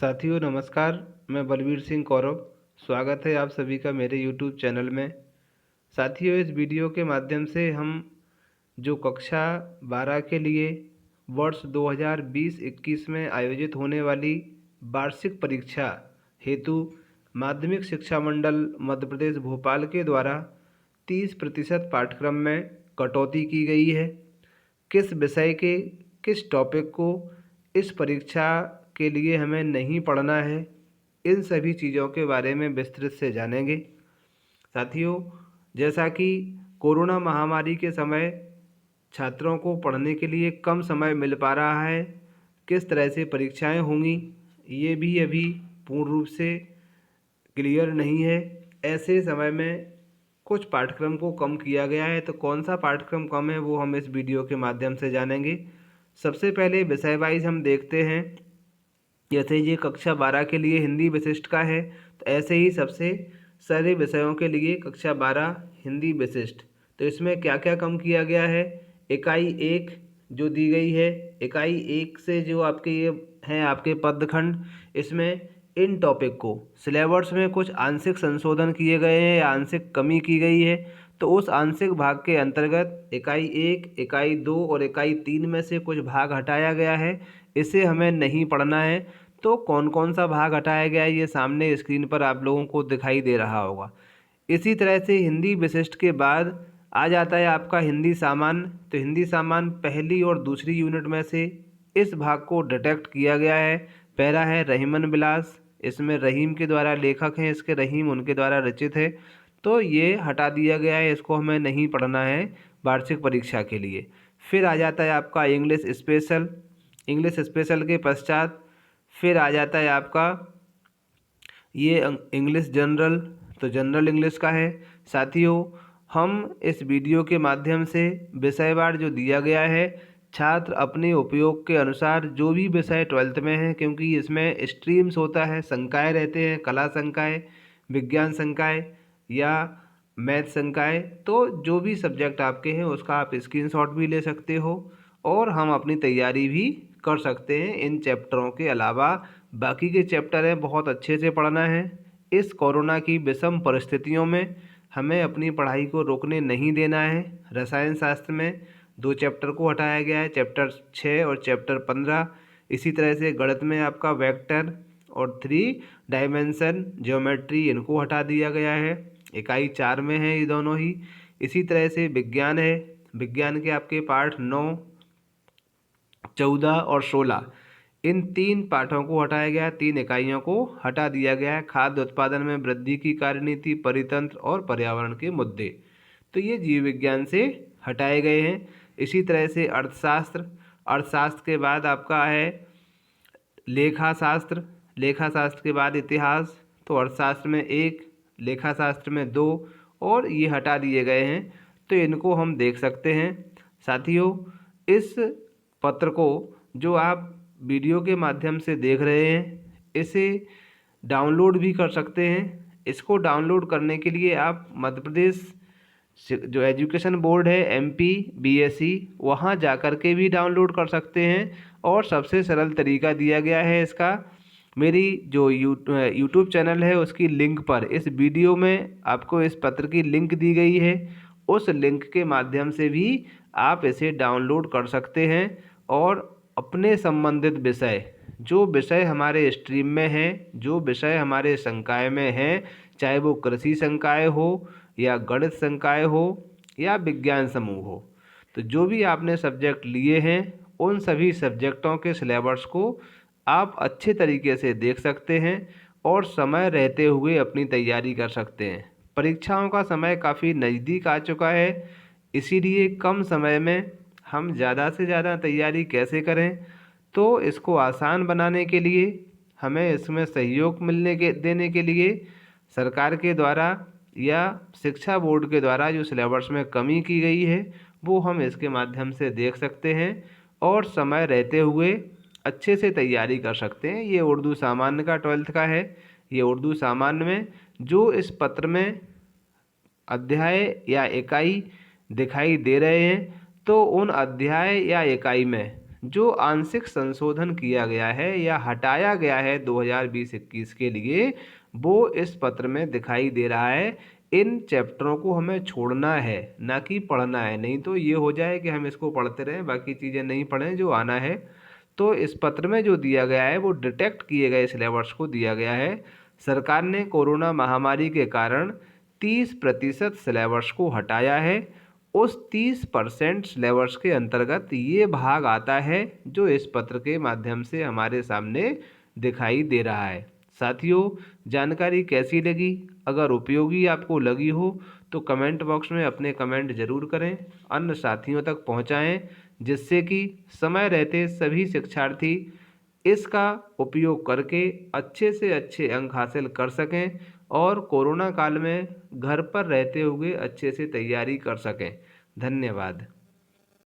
साथियों नमस्कार। मैं बलवीर सिंह कौरव। स्वागत है आप सभी का मेरे यूट्यूब चैनल में। साथियों, इस वीडियो के माध्यम से हम जो कक्षा 12 के लिए वर्ष 2020-21 में आयोजित होने वाली वार्षिक परीक्षा हेतु माध्यमिक शिक्षा मंडल मध्य प्रदेश भोपाल के द्वारा 30% पाठ्यक्रम में कटौती की गई है। किस विषय के किस टॉपिक को इस परीक्षा के लिए हमें नहीं पढ़ना है, इन सभी चीज़ों के बारे में विस्तृत से जानेंगे। साथियों, जैसा कि कोरोना महामारी के समय छात्रों को पढ़ने के लिए कम समय मिल पा रहा है, किस तरह से परीक्षाएं होंगी ये भी अभी पूर्ण रूप से क्लियर नहीं है। ऐसे समय में कुछ पाठ्यक्रम को कम किया गया है, तो कौन सा पाठ्यक्रम कम है वो हम इस वीडियो के माध्यम से जानेंगे। सबसे पहले विषय वाइज हम देखते हैं। जैसे ये कक्षा 12 के लिए हिंदी विशिष्ट का है, तो ऐसे ही सबसे सारे विषयों के लिए कक्षा 12 हिंदी विशिष्ट। तो इसमें क्या क्या कम किया गया है। इकाई 1 जो दी गई है, इकाई 1 से जो आपके ये हैं आपके पदखंड, इसमें इन टॉपिक को सिलेबस में कुछ आंशिक संशोधन किए गए हैं या आंशिक कमी की गई है। तो उस आंशिक भाग के अंतर्गत इकाई 1, इकाई 2 और इकाई 3 में से कुछ भाग हटाया गया है। इसे हमें नहीं पढ़ना है। तो कौन कौन सा भाग हटाया गया है ये सामने स्क्रीन पर आप लोगों को दिखाई दे रहा होगा। इसी तरह से हिंदी विशिष्ट के बाद आ जाता है आपका हिंदी सामान्य। तो हिंदी सामान्य पहली और दूसरी यूनिट में से इस भाग को डिटेक्ट किया गया है। पहला है रहीमन विलास, इसमें रहीम के द्वारा लेखक हैं, इसके रहीम उनके द्वारा रचित है, तो ये हटा दिया गया है, इसको हमें नहीं पढ़ना है वार्षिक परीक्षा के लिए। फिर आ जाता है आपका इंग्लिश स्पेशल। इंग्लिश स्पेशल के पश्चात फिर आ जाता है आपका ये इंग्लिश जनरल, तो जनरल इंग्लिश का है। साथियों, हम इस वीडियो के माध्यम से विषयवार जो दिया गया है, छात्र अपने उपयोग के अनुसार जो भी विषय 12th में है, क्योंकि इसमें स्ट्रीम्स होता है, संकाय रहते हैं, कला संकाय, विज्ञान संकाय या मैथ संकाय, तो जो भी सब्जेक्ट आपके हैं उसका आप स्क्रीनशॉट भी ले सकते हो और हम अपनी तैयारी भी कर सकते हैं। इन चैप्टरों के अलावा बाकी के चैप्टर हैं, बहुत अच्छे से पढ़ना है। इस कोरोना की विषम परिस्थितियों में हमें अपनी पढ़ाई को रोकने नहीं देना है। रसायन शास्त्र में 2 चैप्टर को हटाया गया है, चैप्टर 6 और चैप्टर 15। इसी तरह से गणित में आपका वेक्टर और 3 डायमेंशन ज्योमेट्री, इनको हटा दिया गया है। इकाई 4 में है ये दोनों ही। इसी तरह से विज्ञान है, विज्ञान के आपके पाठ 9, 14 और 16, इन 3 पाठों को हटाया गया है, 3 इकाइयों को हटा दिया गया है। खाद्य उत्पादन में वृद्धि की कार्यनीति, परितंत्र और पर्यावरण के मुद्दे, तो ये जीव विज्ञान से हटाए गए हैं। इसी तरह से अर्थशास्त्र, अर्थशास्त्र के बाद आपका है लेखा शास्त्र, लेखा शास्त्र के बाद इतिहास, तो अर्थशास्त्र में 1, लेखा शास्त्र में 2 और ये हटा दिए गए हैं, तो इनको हम देख सकते हैं। साथियों, इस पत्र को जो आप वीडियो के माध्यम से देख रहे हैं, इसे डाउनलोड भी कर सकते हैं। इसको डाउनलोड करने के लिए आप मध्य प्रदेश जो एजुकेशन बोर्ड है MP BSc, वहाँ जा कर के भी डाउनलोड कर सकते हैं। और सबसे सरल तरीका दिया गया है इसका, मेरी जो यूट्यूब चैनल है उसकी लिंक पर इस वीडियो में आपको इस पत्र की लिंक दी गई है। उस लिंक के माध्यम से भी आप इसे डाउनलोड कर सकते हैं और अपने संबंधित विषय, जो विषय हमारे स्ट्रीम में हैं, जो विषय हमारे संकाय में हैं, चाहे वो कृषि संकाय हो या गणित संकाय हो या विज्ञान समूह हो, तो जो भी आपने सब्जेक्ट लिए हैं उन सभी सब्जेक्टों के सिलेबस को आप अच्छे तरीके से देख सकते हैं और समय रहते हुए अपनी तैयारी कर सकते हैं। परीक्षाओं का समय काफ़ी नज़दीक आ चुका है, इसीलिए कम समय में हम ज़्यादा से ज़्यादा तैयारी कैसे करें, तो इसको आसान बनाने के लिए हमें इसमें सहयोग देने के लिए सरकार के द्वारा या शिक्षा बोर्ड के द्वारा जो सिलेबस में कमी की गई है वो हम इसके माध्यम से देख सकते हैं और समय रहते हुए अच्छे से तैयारी कर सकते हैं। ये उर्दू सामान्य का 12th का है। ये उर्दू सामान्य में जो इस पत्र में अध्याय या इकाई दिखाई दे रहे हैं, तो उन अध्याय या इकाई में जो आंशिक संशोधन किया गया है या हटाया गया है 2020-21 के लिए, वो इस पत्र में दिखाई दे रहा है। इन चैप्टरों को हमें छोड़ना है, ना कि पढ़ना है। नहीं तो ये हो जाए कि हम इसको पढ़ते रहें, बाकी चीज़ें नहीं पढ़ें जो आना है। तो इस पत्र में जो दिया गया है वो डिटेक्ट किए गए सिलेबस को दिया गया है। सरकार ने कोरोना महामारी के कारण 30% सिलेबस को हटाया है। उस 30% सिलेबस के अंतर्गत ये भाग आता है जो इस पत्र के माध्यम से हमारे सामने दिखाई दे रहा है। साथियों, जानकारी कैसी लगी? अगर उपयोगी आपको लगी हो तो कमेंट बॉक्स में अपने कमेंट जरूर करें, अन्य साथियों तक पहुंचाएं, जिससे कि समय रहते सभी शिक्षार्थी इसका उपयोग करके अच्छे से अच्छे अंक हासिल कर सकें और कोरोना काल में घर पर रहते हुए अच्छे से तैयारी कर सकें। धन्यवाद।